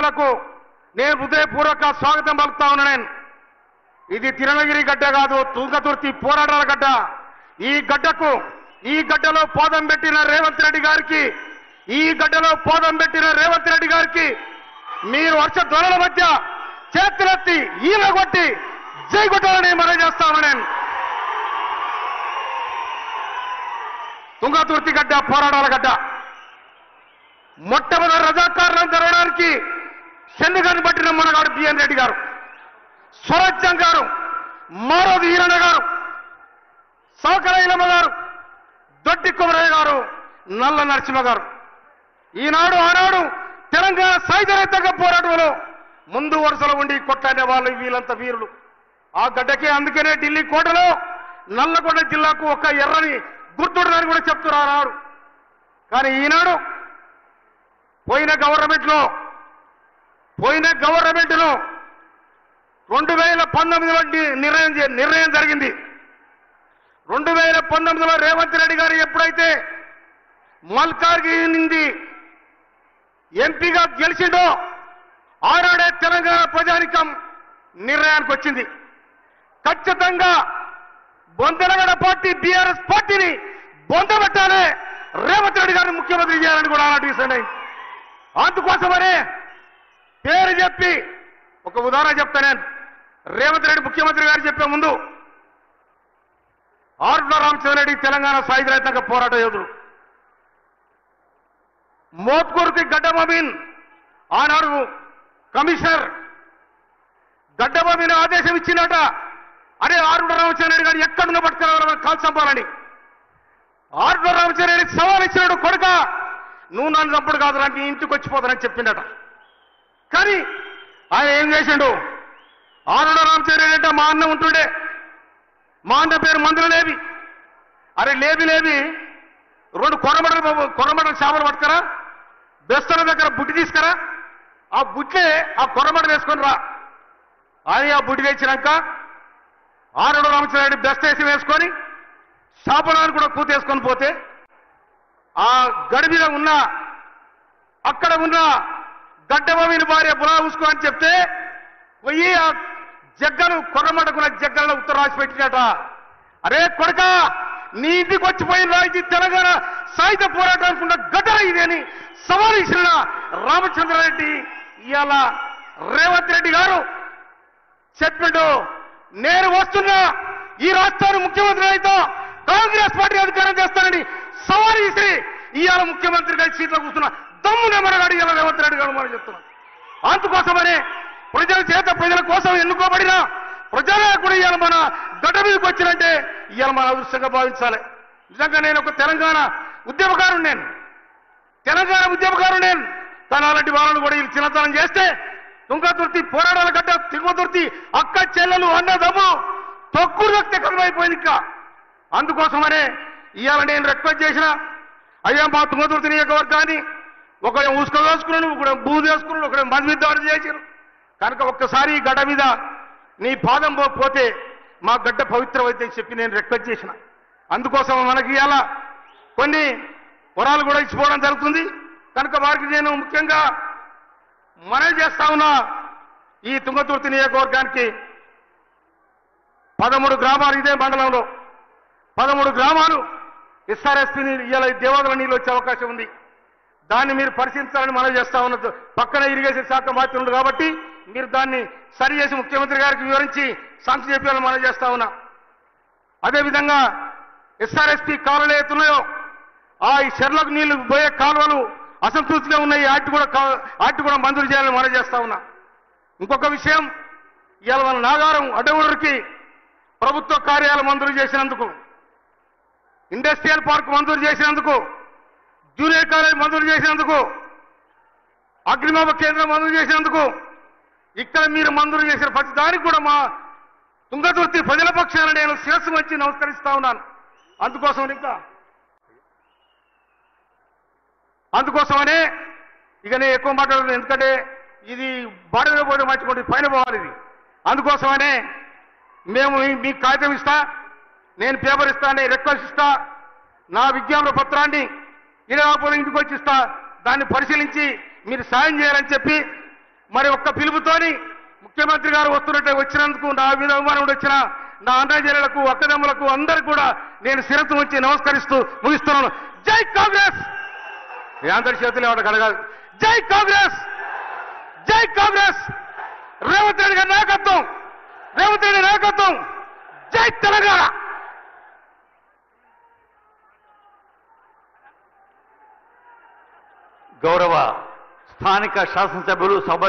మిత్రులకు నేను హృదయపూర్వక స్వాగతం పలుకుతా ఉన్నా. నేను ఇది తిరునగిరి గడ్డ కాదు, తుంగతుర్తి పోరాటాల గడ్డ. ఈ గడ్డలో పాదం పెట్టిన రేవంత్ రెడ్డి గారికి మీరు వర్ష ధ్వనుల మధ్య చేతులెత్తి ఈల కొట్టి జై కొట్టాలని మనం చేస్తాను. నేను తుంగతుర్తి గడ్డ పోరాటాల గడ్డ. మొట్టమొదటి రజాకారులను జరగడానికి చెన్నుగాని పట్టిన మనగాడు బిఎన్ రెడ్డి గారు, స్వరాజ్యం గారు, మారోది ఈరణ గారు, సౌకరైలమ్మ గారు, దొడ్డి కుమరయ్య గారు, నల్ల నరసింహ గారు. ఆనాడు తెలంగాణ సాయుధ రైతాంగ పోరాటంలో ముందు వరుసలో ఉండి కొట్లాడే వాళ్ళు వీళ్ళంతా వీరులు. ఆ గడ్డకే అందుకనే ఢిల్లీ కోటలో నల్లగొండ జిల్లాకు ఒక ఎర్రని గుర్తుండదని కూడా చెప్తున్నారు ఆనాడు. కానీ ఈనాడు పోయిన గవర్నమెంట్లో 2019లో నిర్ణయం జరిగింది. 2019లో రేవంత్ రెడ్డి గారు ఎప్పుడైతే మల్కాజ్గిరి నుండి ఎంపీగా గెలిచిండో ఆనాడే తెలంగాణ ప్రజానికం నిర్ణయానికి వచ్చింది. ఖచ్చితంగా బొందలగడ పార్టీ బీఆర్ఎస్ పార్టీని బొందబెట్టాలి, రేవంత్ రెడ్డి గారిని ముఖ్యమంత్రి చేయాలని కూడా ఆనాడు డిసైడ్ అయింది. అందుకోసమనే పేరు చెప్పి ఒక ఉదాహరణ చెప్తా. నేను రేవంత్ రెడ్డి ముఖ్యమంత్రి గారు చెప్పే ముందు ఆరుట్ల రామచంద్రరెడ్డి తెలంగాణ సాయుధ రైతాంగ పోరాట యోధుడు, మోత్కూరుకి గడ్డమమీన్ ఆనాడు కమిషనర్ గడ్డమమీన్ ఆదేశం ఇచ్చినట, అరే ఆరుట్ల రామచంద్రరెడ్డి గారు ఎక్కడున్న పట్టుకురావాలని కాల్ చంపాలని. ఆరుట్ల రామచంద్రరెడ్డికి సవాల్ ఇచ్చినాడు, కొడుక నువ్వు నన్ను చంపుడు కాదు, నీ ఇంటికి వచ్చిపోతానని చెప్పిండట. కానీ ఆయన ఏం చేసిండు? ఆరుట్ల రామచంద్రరెడ్డి అంటే మా అన్న ఉంటుండే, మా అన్న పేరు మందుల లేవి. అరే లేవి 2 కొరమడల చేపలు పట్టుకరా, బెస్తల దగ్గర బుట్టి తీసుకురా, ఆ బుట్టే ఆ కొరమడ వేసుకొని రా అని ఆ బుట్టి తెచ్చినాక ఆరుట్ల రామచంద్రరెడ్డి బెస్తేసి వేసుకొని చేపలను కూడా కూతేసుకొని పోతే ఆ గడి మీద అక్కడ ఉన్న గడ్డమమీని భార్య బులా ఊసుకో అని చెప్తే పోయి ఆ జగ్గను కొర్రమడకున్న జగ్గలను ఉత్తరం రాసి పెట్టినట. అరే కొడక నీ ఇంటికి వచ్చిపోయిన ఇది తెలంగాణ సాయుధ పోరాటానికి ఉన్న గడ్డ ఇది అని సవాల్ ఇచ్చిన రామచంద్రారెడ్డి ఇవాళ రేవంత్ రెడ్డి గారు చెప్పిండు, నేను వస్తున్నా ఈ రాష్ట్రాన్ని ముఖ్యమంత్రి అయితే కాంగ్రెస్ పార్టీ అధికారం చేస్తానని సవాల్ ఇసి ఇవాళ ముఖ్యమంత్రి గారి సీట్లో కూర్చున్న దమ్మునే మనగాడు ఇవాళ రేవంత్ రెడ్డి గారు మనం చెప్తున్నాం. అందుకోసమనే ప్రజల చేత ప్రజల కోసం ఎన్నుకోబడిన ప్రజానాయకుడు ఇవాళ మన గడ్డ మీదకి వచ్చినంటే ఇవాళ మన అదృష్టంగా భావించాలి. నిజంగా నేను ఒక తెలంగాణ ఉద్యమకారుడు, నేను తన అలాంటి వాళ్ళను కూడా వీళ్ళు చిన్నతనం చేస్తే తుంగతుర్తి పోరాటాల గడ్డ తిరుమతుర్తి అక్క చెల్లెలు అన్నదమ్ము తొక్కుడు వ్యక్తి కనుమైపోయింది. ఇంకా అందుకోసమనే ఇవాళ నేను రిక్వెస్ట్ చేసిన, అయ్యా మా తుంగతుర్తి నియోజకవర్గాన్ని ఒకడే ఊసుక వేసుకున్నాను, ఒకడే బూజు వేసుకున్నాను, ఒకడే మంది మీద దాడి చేశారు కనుక ఒక్కసారి ఈ గడ్డ మీద నీ పాదం పోతే మా గడ్డ పవిత్రమైతే చెప్పి నేను రిక్వెస్ట్ చేసిన. అందుకోసం మనకి ఇవాళ కొన్ని వరాలు కూడా ఇచ్చిపోవడం జరుగుతుంది కనుక వారికి నేను ముఖ్యంగా మనవి చేస్తా ఉన్నా. ఈ తుంగతుర్తి నియోజకవర్గానికి 13 గ్రామాలు, ఇదే మండలంలో 13 గ్రామాలు ఎస్ఆర్ఎస్పీ ఇవాళ దేవాదుల నీళ్ళు వచ్చే అవకాశం ఉంది. దాన్ని మీరు పరిశీలించాలని మనవి చేస్తా ఉన్నది. పక్కన ఇరిగేషన్ శాఖ మాత్రం కాబట్టి మీరు దాన్ని సరి చేసి ముఖ్యమంత్రి గారికి వివరించి శాంతి చెప్పాలని మనవి చేస్తా ఉన్నా. అదేవిధంగా ఎస్ఆర్ఎస్పీ కాలువలు ఏతున్నాయో ఆ ఈ చెర్లకు నీళ్లు పోయే కాలువలు అసంతృప్తిగా ఉన్నాయి, వాటి కూడా మంజూరు చేయాలని మనవి చేస్తా ఉన్నా. ఇంకొక విషయం, ఇవాళ మన నాగారం అడవులకి ప్రభుత్వ కార్యాలయం మంజూరు చేసినందుకు, ఇండస్ట్రియల్ పార్క్ మంజూరు చేసినందుకు, జూనియర్ కాలేజ్ మంజూరు చేసినందుకు, అగ్నిమాప కేంద్రం మంజూరు చేసినందుకు, ఇక్కడ మీరు మంజూరు చేసిన ప్రతి దానికి కూడా మా తుంగతుర్తి ప్రజల పక్షాన నేను శిరస్సు వచ్చి నమస్కరిస్తా ఉన్నాను. అందుకోసమనే ఇక నేను ఎక్కువ మాట్లాడను, ఎందుకంటే ఇది బాడలో పోతే మర్చిపోతే పైన పోవాలి. ఇది అందుకోసమనే మేము మీకు కాగితం ఇస్తా, నేను పేపర్ ఇస్తా, నేను రిక్వెస్ట్ ఇస్తా, నా విజ్ఞాపన పత్రాన్ని ఇరవై ఇంటికి వచ్చి ఇస్తా, దాన్ని పరిశీలించి మీరు సాయం చేయాలని చెప్పి మరి ఒక్క పిలుపుతోని ముఖ్యమంత్రి గారు వస్తున్నట్టే వచ్చినందుకు నా అభిమానం వచ్చిన నా అన్నజనులకు అక్కదమ్ములకు అందరికీ కూడా నేను శిరస్సు ఉంచి నమస్కరిస్తూ ముగిస్తున్నాను. జై కాంగ్రెస్. మీ అందరి చేతులు ఎవరు కడగాలి. జై కాంగ్రెస్, జై కాంగ్రెస్. రేవంత్ రెడ్డి గారి నాయకత్వం, రేవంత్ రెడ్డి నాయకత్వం. జై తెలంగాణ. గౌరవ స్థానిక శాసనసభ్యులు సభ